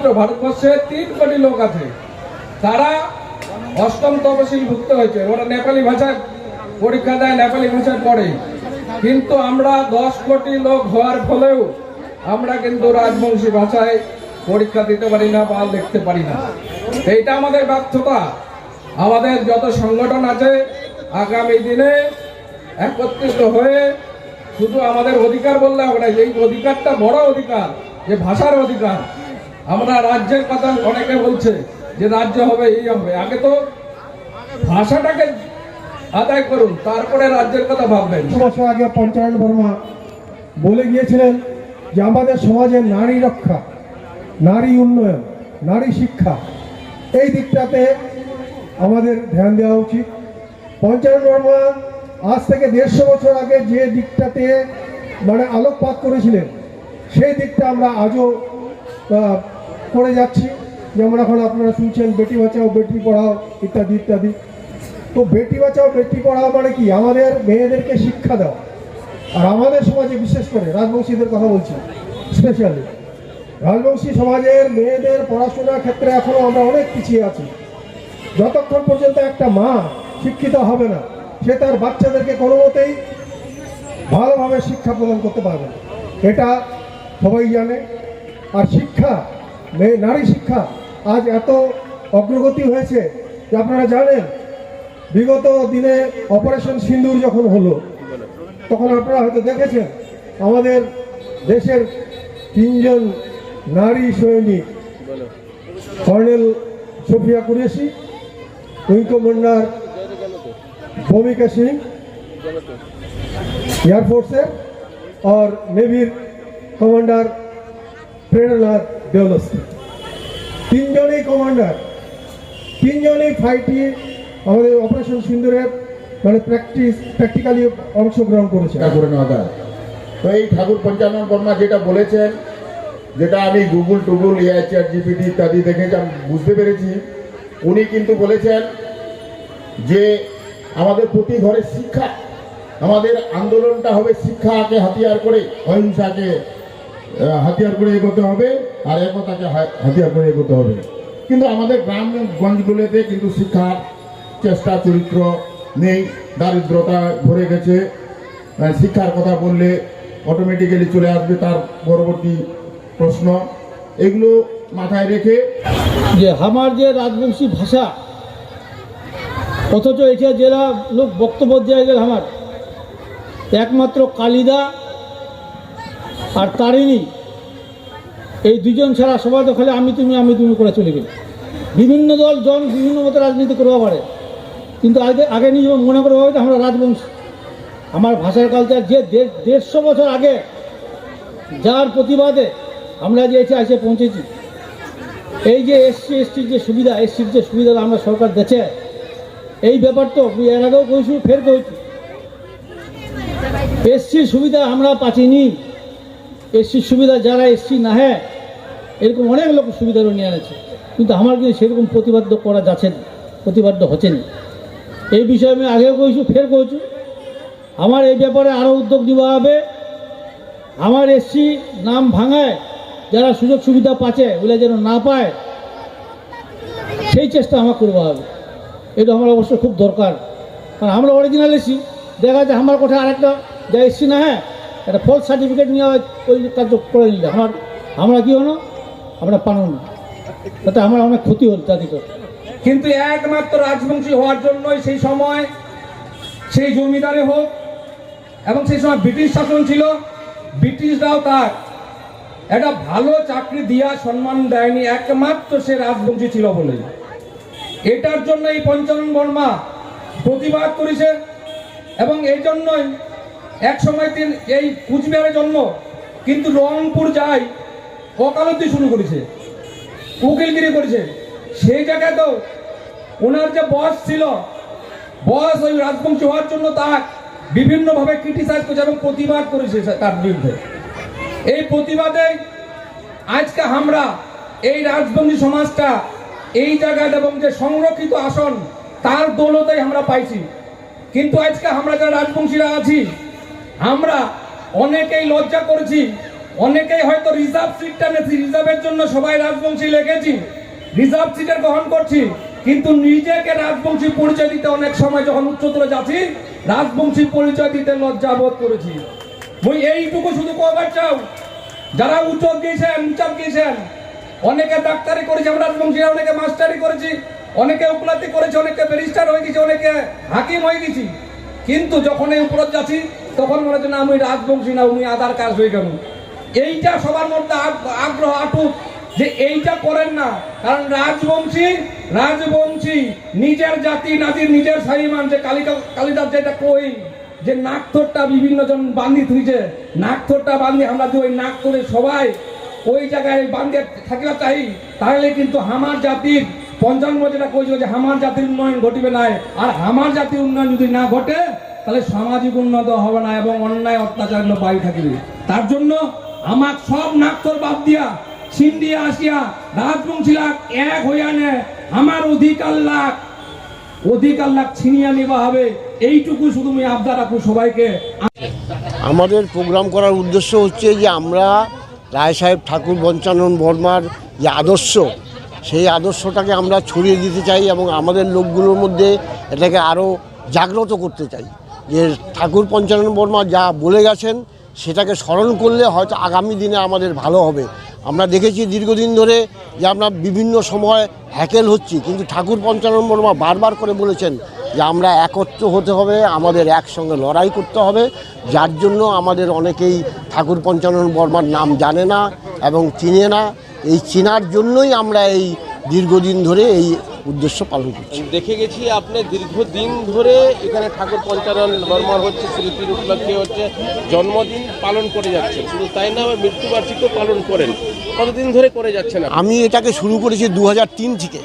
শুধুমাত্র ভারতবর্ষে 3 কোটি লোক আছে, তারা অষ্টম তফসিল ভুক্ত হয়েছে। ওরা নেপালি ভাষায় পরীক্ষা দেয়, নেপালি ভাষায় পড়ে। কিন্তু আমরা 10 কোটি লোক হওয়ার ফলেও আমরা কিন্তু রাজবংশী ভাষায় পরীক্ষা দিতে পারি না বা লিখতে পারি না। এইটা আমাদের ব্যর্থতা। আমাদের যত সংগঠন আছে আগামী দিনে একত্রিত হয়ে শুধু আমাদের অধিকার বললে হবে না, এই অধিকারটা বড় অধিকার, যে ভাষার অধিকার। আমরা রাজ্যের কথা অনেকে বলছে যে রাজ্য হবে, এই হবে। আগে তো ভাষাটাকে আদায় করুন, তারপরে রাজ্যের কথা ভাববেন। বছর আগে পঞ্চানন বর্মা বলে গিয়েছিলেন যে আমাদের সমাজের নারী রক্ষা, নারী উন্নয়ন, নারী শিক্ষা, এই দিকটাতে আমাদের ধ্যান দেওয়া উচিত। পঞ্চানন বর্মা আজ থেকে 150 বছর আগে যে দিকটাতে মানে আলোকপাত করেছিলেন, সেই দিকটা আমরা আজও করে যাচ্ছি। যেমন এখন আপনারা শুনছেন বেটি বাঁচাও বেটি পড়াও ইত্যাদি ইত্যাদি। তো বেটি বাঁচাও বেটি পড়াও মানে কি? আমাদের মেয়েদেরকে শিক্ষা দেওয়া। আর আমাদের সমাজে বিশেষ করে রাজবংশীদের কথা বলছি, স্পেশালি রাজবংশী সমাজের মেয়েদের পড়াশোনার ক্ষেত্রে এখনও আমরা অনেক পিছিয়ে আছি। যতক্ষণ পর্যন্ত একটা মা শিক্ষিত হবে না, সে তার বাচ্চাদেরকে কোনো মতেই ভালোভাবে শিক্ষা প্রদান করতে পারবে না, এটা সবাই জানে। আর শিক্ষা, নারী শিক্ষা আজ এত অগ্রগতি হয়েছে যে আপনারা জানেন, বিগত দিনে অপারেশন সিন্দুর যখন হলো, তখন আপনারা হয়তো দেখেছেন আমাদের দেশের 3 জন নারী সৈনিক, colonel Sofiya Qureshi, wing commander Bhumika Singh air force और नेवी कमांडर प्रेरणानाथ देवलस्ती, 3 জনেই কমান্ডার, 3 জনেই ফাইটে আমাদের অপারেশন সিন্দুরের মানে প্র্যাকটিক্যালি অংশগ্রহণ করেছে। তো এই ঠাকুর পঞ্চানন বর্মা যেটা বলেছেন, যেটা আমি গুগল টুগল চ্যাট জিপিটি ইত্যাদি দেখে বুঝতে পেরেছি, উনি কিন্তু বলেছেন যে আমাদের প্রতি ঘরের শিক্ষা, আমাদের আন্দোলনটা হবে শিক্ষাকে হাতিয়ার করে, অহিংসাকে হাতিয়ার করে এগোতে হবে, আর একতাকে হাতিয়ার করে এগোতে হবে। কিন্তু আমাদের গ্রামগঞ্জগুলোতে কিন্তু শিক্ষার চেষ্টা চরিত্র নেই, দারিদ্রতা ভরে গেছে। শিক্ষার কথা বললে অটোমেটিক্যালি চলে আসবে তার পরবর্তী প্রশ্ন। এগুলো মাথায় রেখে যে আমার যে রাজবংশী ভাষা, অথচ এটা জেলা লোক বক্তব্য দেওয়া গেল আমার একমাত্র কালিদা আর তারিণী, এই 2 জন ছাড়া সবাই তো খালি আমি তুমি করে চলে গেল। বিভিন্ন দল জন বিভিন্ন মতো রাজনীতি করতে পারে, কিন্তু আগে নিজে মনে করে ভাবে আমরা রাজবংশী। আমার ভাষার কালচার যে 150 বছর আগে, যার প্রতিবাদে আমরা যে এসে পৌঁছেছি, এই যে এসসির যে সুবিধা আমরা সরকার দিচ্ছে, এই ব্যাপার তো এর আগেও কইছি, ফের কইছি, এসসির সুবিধা আমরা পাচ্ছিনি। এসসির সুবিধা যারা এসসি না হ্যাঁ, এরকম অনেক লোক সুবিধা নিয়ে আনেছে, কিন্তু আমার কিন্তু সেরকম প্রতিবাদ করা যাচ্ছে না, প্রতিবাদ হচ্ছে না। এই বিষয়ে আমি আগেও কইছি, ফের কইছি, আমার এই ব্যাপারে আরও উদ্যোগ নেওয়া হবে। আমার এসসি নাম ভাঙায় যারা সুযোগ সুবিধা পাচ্ছে, ওগুলো যেন না পায়, সেই চেষ্টা আমার করতে হবে। এটা আমার অবশ্য খুব দরকার, কারণ আমরা অরিজিনাল এসি, দেখা যায় আমার কোথায় আরেকটা যা এসছি না হ্যাঁ, একটা ফলস সার্টিফিকেট নিয়ে ওই কাজ করে নিলে আমরা কী হলো, আমরা পানো না, তাতে আমার অনেক ক্ষতি হল জাতিকে। কিন্তু একমাত্র রাজবংশী হওয়ার জন্যই সেই সময় সেই জমিদারে হোক, এবং সেই সময় ব্রিটিশ শাসন ছিল, ব্রিটিশরাও তার একটা ভালো চাকরি দিয়া সম্মান দেয়নি, একমাত্র সে রাজবংশী ছিল বলে। এটার জন্য এই পঞ্চানন বর্মা প্রতিবাদ করেছে, এবং এই জন্যই এক সময় এই কুচবিহারের জন্ম, কিন্তু রংপুর যাই ওকালতি শুরু করেছে, উকিলগিরি করেছে। সেই জায়গায় তো ওনার যে বস ছিল, বস ওই রাজবংশী হওয়ার জন্য তার বিভিন্নভাবে ক্রিটিসাইজ করেছে এবং প্রতিবাদ করেছে তার বিরুদ্ধে। এই প্রতিবাদে আজকে আমরা এই রাজবংশী সমাজটা এই জায়গায় এবং যে সংরক্ষিত আসন তার দৌলতেই আমরা পাইছি। কিন্তু আজকে আমরা যারা রাজবংশীরা আছি, আমরা অনেকেই লজ্জা করেছি অনেকেই হয়তো রিজার্ভ সিটটা নেছি, রিজার্ভের জন্য সবাই রাজবংশী লিখেছি, রিজার্ভ সিটের গ্রহণ করছি, কিন্তু নিজেকে রাজবংশী পরিচয় দিতে অনেক সময় যখন উচ্চতর যাচ্ছি রাজবংশী পরিচয় দিতে লজ্জা বোধ করেছি। মুই এইটুকু শুধু কবার চাও, যারা উচ্চত গিয়েছেন, অনেকে ডাক্তারি করেছে, আমরা রাজবংশীরা অনেকে মাস্টারি করেছি, অনেকে উপলব্ধি করেছে, অনেকে ব্যারিস্টার হয়ে গেছে, অনেকে হাকিম হয়ে গেছি, কিন্তু যখন এই উপরত যাচ্ছি তখন মনে হচ্ছে না আমি রাজবংশী না, উনি আধার কাজ হয়ে গেল। এইটা সবার মধ্যে আগ্রহ আটুক যে এইটা করেন না, কারণ রাজবংশী নিজের জাতি নাজির নিজের সাইমান, যে কালিদাস যেটা কই যে নাকথরটা বিভিন্ন জন বান্ধি থুইছে, নাকথরটা বান্ধি আমরা যে ওই নাকথরে সবাই ওই জায়গায় বান্ধে থাকিবা চাই, তাহলে কিন্তু আমার জাতির পঞ্চান্ন যেটা কইছিল যে আমার জাতির উন্নয়ন ঘটিবে না, আর আমার জাতির উন্নয়ন যদি না ঘটে তাহলে সামাজিক উন্নত হবে না এবং অন্যায় অত্যাচার বাড়ি থাকিবে। তার জন্য আমার সব নাকথর বাদ দিয়া সিন্ধিয়া আসিয়া রাজবংশী লাখ এক হইয়া নে, আমার অধিকার লাখ ছিনিয়া নিবা হবে, এইটুকু শুধু আমি আবদার রাখবো সবাইকে। আমাদের প্রোগ্রাম করার উদ্দেশ্য হচ্ছে যে আমরা রায় সাহেব ঠাকুর পঞ্চানন বর্মার যে আদর্শ, সেই আদর্শটাকে আমরা ছড়িয়ে দিতে চাই এবং আমাদের লোকগুলোর মধ্যে এটাকে আরও জাগ্রত করতে চাই, যে ঠাকুর পঞ্চানন বর্মা যা বলে গেছেন সেটাকে স্মরণ করলে হয়তো আগামী দিনে আমাদের ভালো হবে। আমরা দেখেছি দীর্ঘদিন ধরে যে আমরা বিভিন্ন সময় হ্যাকেল হচ্ছি, কিন্তু ঠাকুর পঞ্চানন বর্মা বারবার করে বলেছেন যে আমরা একত্র হতে হবে, আমাদের একসঙ্গে লড়াই করতে হবে, যার জন্য আমাদের অনেকেই ঠাকুর পঞ্চানন বর্মার নাম জানে না এবং চিনে না। এই চেনার জন্যই আমরা এই দীর্ঘদিন ধরে এই উদ্দেশ্য পালন করছি। দেখে গেছি আপনি দীর্ঘদিন ধরে এখানে ঠাকুর পঞ্চানন বর্মার হচ্ছে স্মৃতির উপলক্ষে হচ্ছে জন্মদিন পালন করে যাচ্ছেন, শুধু তাই না মৃত্যুবার্ষিকীও পালন করেন। কতদিন ধরে করে যাচ্ছেন? আমি এটাকে শুরু করেছি 2003 থেকে।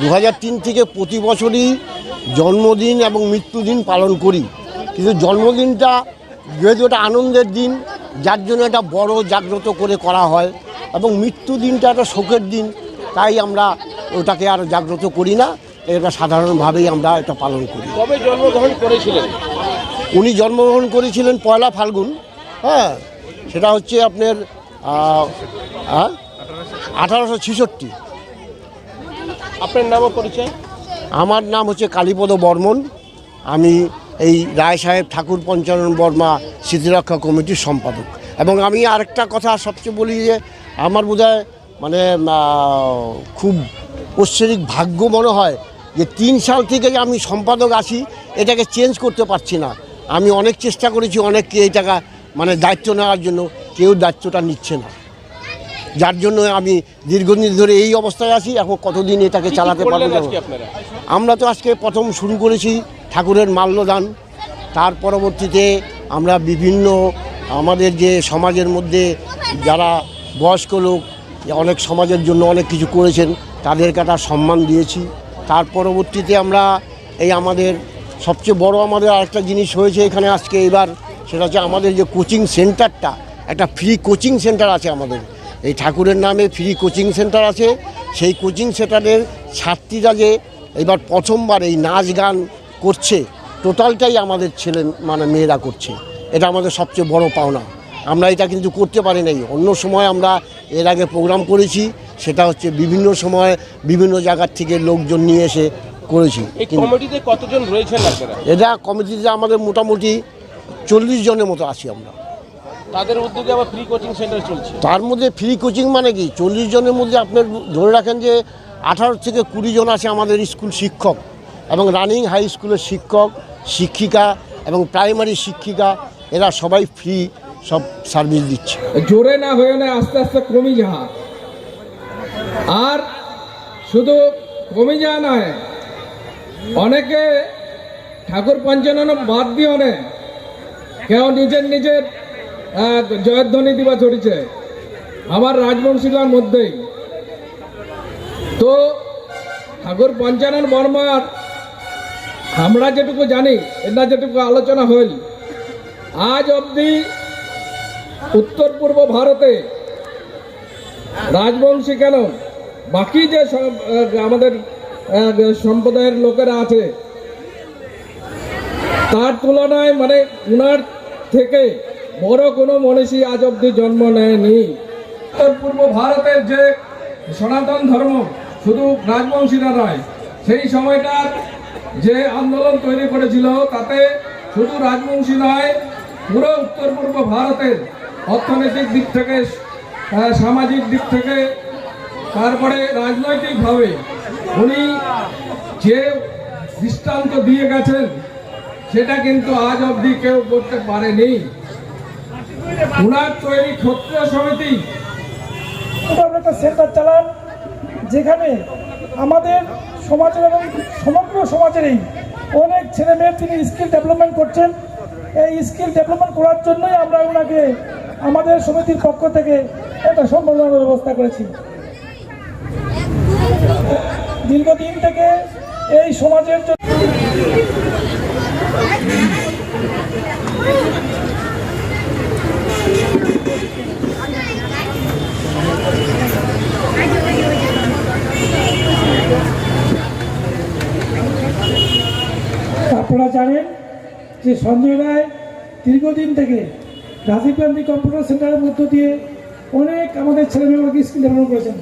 2003 থেকে প্রতি বছরই জন্মদিন এবং মৃত্যুদিন পালন করি, কিন্তু জন্মদিনটা যেহেতু এটা আনন্দের দিন, যার জন্য এটা বড় জাগ্রত করে করা হয়, এবং মৃত্যুদিনটা একটা শোকের দিন, তাই আমরা ওটাকে আর জাগ্রত করি না, এটা সাধারণভাবেই আমরা এটা পালন করি। কবে জন্মগ্রহণ করেছিলেন? উনি জন্মগ্রহণ করেছিলেন 1 ফাল্গুন, হ্যাঁ, সেটা হচ্ছে আপনার 1866। আপনার নাম ও পরিচয়? আমার নাম হচ্ছে কালীপদ বর্মন, আমি এই রায় সাহেব ঠাকুর পঞ্চানন বর্মা স্মৃতিরক্ষা কমিটির সম্পাদক। এবং আমি আরেকটা কথা সবচেয়ে বলি যে আমার বোধহয় মানে খুব ঐশ্বরিক ভাগ্য মনে হয় যে 3 সাল থেকে যে আমি সম্পাদক আছি, এটাকে চেঞ্জ করতে পারছি না। আমি অনেক চেষ্টা করেছি, অনেককে এই টাকা মানে দায়িত্ব নেওয়ার জন্য, কেউ দায়িত্বটা নিচ্ছে না, যার জন্য আমি দীর্ঘদিন ধরে এই অবস্থায় আছি। এখন কতদিন এটাকে চালাতে পারবো? আমরা তো আজকে প্রথম শুরু করেছি ঠাকুরের মাল্যদান, তার পরবর্তীতে আমরা বিভিন্ন আমাদের যে সমাজের মধ্যে যারা বয়স্ক লোক অনেক সমাজের জন্য অনেক কিছু করেছেন, তাদেরকে একটা সম্মান দিয়েছি। তার পরবর্তীতে আমরা এই আমাদের সবচেয়ে বড় আমাদের আরেকটা জিনিস হয়েছে এখানে আজকে এবার, সেটা হচ্ছে আমাদের যে কোচিং সেন্টারটা, একটা ফ্রি কোচিং সেন্টার আছে আমাদের এই ঠাকুরের নামে, ফ্রি কোচিং সেন্টার আছে। সেই কোচিং সেন্টারের ছাত্রীরা যে এবার প্রথমবার এই নাচ গান করছে, টোটালটাই আমাদের ছেলে মানে মেয়েরা করছে, এটা আমাদের সবচেয়ে বড় পাওনা। আমরা এটা কিন্তু করতে পারি নাই। অন্য সময় আমরা এর আগে প্রোগ্রাম করেছি, সেটা হচ্ছে বিভিন্ন সময় বিভিন্ন জায়গার থেকে লোকজন নিয়ে এসে করেছি। কমিটিতে কতজন রয়েছেন আপনারা? এটা কমিটিতে আমাদের মোটামুটি 40 জনের মতো আছি আমরা। তাদের উদ্যোগে আবার ফ্রি কোচিং সেন্টার চলছে। তার মধ্যে ফ্রি কোচিং মানে কি, 40 জনের মধ্যে আপনার ধরে রাখেন যে 18 থেকে 20 জন আছে আমাদের স্কুল শিক্ষক এবং রানিং হাই স্কুলের শিক্ষক শিক্ষিকা এবং প্রাইমারি শিক্ষিকা, এরা সবাই ফ্রি সব সার্ভিস দিচ্ছে। জোরে না হয়ে না, আস্তে আস্তে কমে যা, আর শুধু কমে যায় নয়, অনেকে ঠাকুর পঞ্চানন বাদ দিয়ে নে, কেউ নিজের জয়ধ্বনি দিবা চড়িছে আমার রাজবংশীলার মধ্যেই। তো ঠাকুর পঞ্চানন বর্মার আমরা যেটুকু জানি, এটা যেটুকু আলোচনা হইল, আজ অবধি উত্তর পূর্ব ভারতে রাজবংশী কেন, বাকি যে আমাদের সম্প্রদায়ের লোকেরা আছে তার তুলনায় মানে উনার থেকে বড় কোনো মনীষী আজ অব্দি জন্ম নেয়নি। উত্তর পূর্ব ভারতের যে সনাতন ধর্ম শুধু রাজবংশীরা নয়, সেই সময়টার যে আন্দোলন তৈরি করেছিল তাতে শুধু রাজবংশী নয়, পুরো উত্তর পূর্ব ভারতের অর্থনৈতিক দিক থেকে, সামাজিক দিক থেকে, তারপরে রাজনৈতিকভাবে উনি যে দৃষ্টান্ত দিয়ে গেছেন সেটা কিন্তু আজ অবধি কেউ করতে পারেনি। উনার তৈরি ক্ষত্রিয় সমিতি আমরা একটা সেন্টার চালান, যেখানে আমাদের সমাজের এবং সমগ্র সমাজেরই অনেক ছেলে মেয়ের তিনি স্কিল ডেভেলপমেন্ট করছেন। এই স্কিল ডেভেলপমেন্ট করার জন্যই আমরা ওনাকে আমাদের সমিতির পক্ষ থেকে একটা সম্বর্ধনার ব্যবস্থা করেছি। দীর্ঘদিন থেকে এই সমাজের জন্য আপনারা জানেন যে সঞ্জয় রায় দীর্ঘদিন থেকে রাজীব গান্ধী কম্পিউটার সেন্টারের মধ্য দিয়ে অনেক আমাদের ছেলেমেয়েদেরকে স্কিল ডেভেলপ করেছেন।